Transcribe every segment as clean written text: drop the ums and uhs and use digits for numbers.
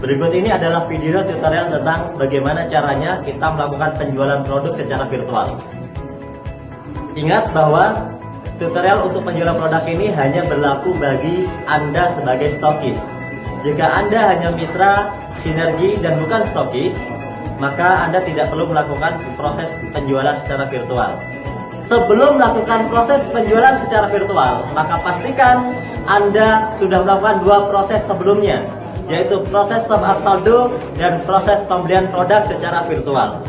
Berikut ini adalah video tutorial tentang bagaimana caranya kita melakukan penjualan produk secara virtual. Ingat bahwa tutorial untuk penjualan produk ini hanya berlaku bagi Anda sebagai stokis. Jika Anda hanya mitra, sinergi, dan bukan stokis, maka Anda tidak perlu melakukan proses penjualan secara virtual. Sebelum melakukan proses penjualan secara virtual, maka pastikan Anda sudah melakukan dua proses sebelumnya, yaitu proses top up saldo dan proses pembelian produk secara virtual.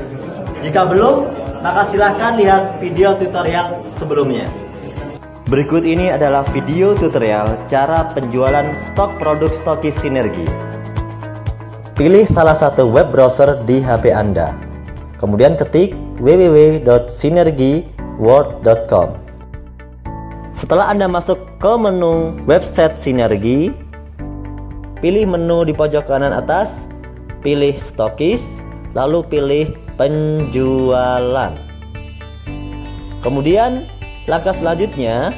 Jika belum, maka silahkan lihat video tutorial sebelumnya. Berikut ini adalah video tutorial cara penjualan stok produk stokis sinergi. Pilih salah satu web browser di HP Anda. Kemudian ketik www.sinergiworld.com. Setelah Anda masuk ke menu website Sinergi, pilih menu di pojok kanan atas, pilih stokis, lalu pilih penjualan. Kemudian langkah selanjutnya,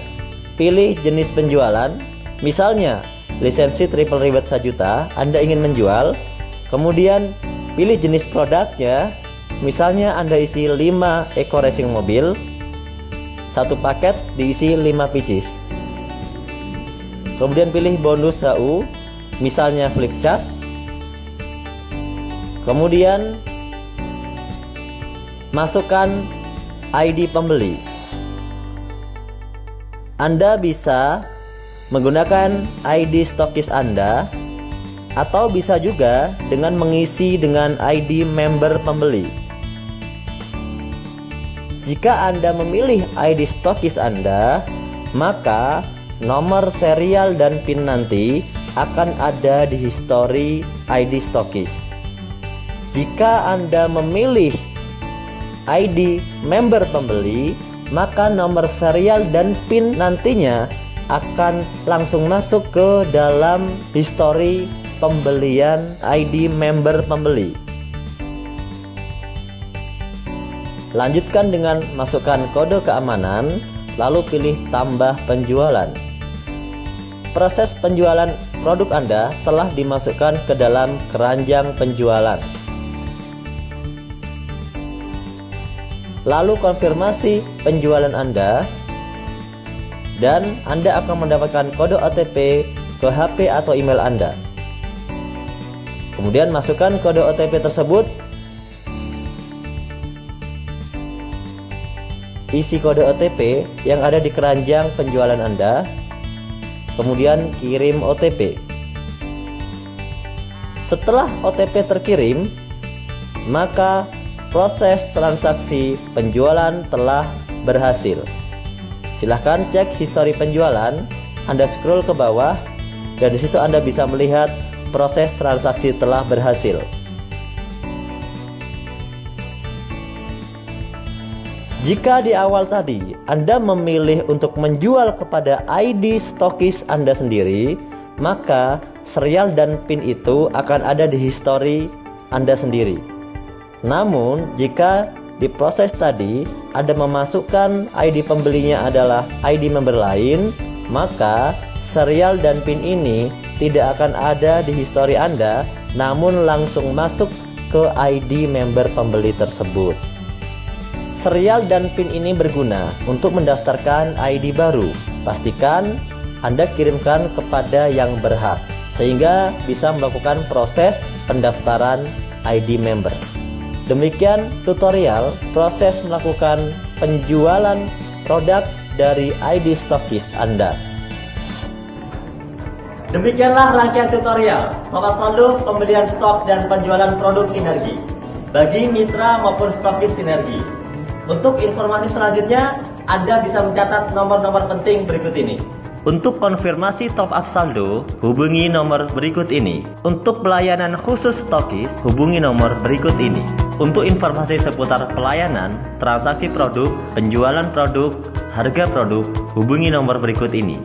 pilih jenis penjualan. Misalnya lisensi triple reward 1 juta Anda ingin menjual. Kemudian pilih jenis produknya. Misalnya Anda isi 5 ekor racing mobil, satu paket diisi 5 pieces. Kemudian pilih bonus HU, misalnya flip chart. Kemudian masukkan ID pembeli. Anda bisa menggunakan ID stokis Anda, atau bisa juga dengan mengisi dengan ID member pembeli. Jika Anda memilih ID stokis Anda, maka nomor serial dan PIN nanti akan ada di history ID stokis. Jika Anda memilih ID member pembeli, maka nomor serial dan PIN nantinya akan langsung masuk ke dalam history pembelian ID member pembeli. Lanjutkan dengan masukkan kode keamanan, lalu pilih tambah penjualan. Proses penjualan produk Anda telah dimasukkan ke dalam keranjang penjualan. Lalu konfirmasi penjualan Anda, dan Anda akan mendapatkan kode OTP ke HP atau email Anda. Kemudian masukkan kode OTP tersebut, isi kode OTP yang ada di keranjang penjualan Anda, kemudian kirim OTP. Setelah OTP terkirim, maka proses transaksi penjualan telah berhasil. Silahkan cek histori penjualan. Anda scroll ke bawah, dan disitu Anda bisa melihat proses transaksi telah berhasil. Jika di awal tadi Anda memilih untuk menjual kepada ID stokis Anda sendiri, maka serial dan PIN itu akan ada di history Anda sendiri. Namun jika di proses tadi Anda memasukkan ID pembelinya adalah ID member lain, maka serial dan PIN ini tidak akan ada di history Anda, namun langsung masuk ke ID member pembeli tersebut. Serial dan PIN ini berguna untuk mendaftarkan ID baru. Pastikan Anda kirimkan kepada yang berhak, sehingga bisa melakukan proses pendaftaran ID member. Demikian tutorial proses melakukan penjualan produk dari ID stokis Anda. Demikianlah rangkaian tutorial top up saldo, pembelian stok, dan penjualan produk sinergi bagi mitra maupun stokis sinergi. Untuk informasi selanjutnya, Anda bisa mencatat nomor-nomor penting berikut ini. Untuk konfirmasi top up saldo, hubungi nomor berikut ini. Untuk pelayanan khusus stokis, hubungi nomor berikut ini. Untuk informasi seputar pelayanan, transaksi produk, penjualan produk, harga produk, hubungi nomor berikut ini.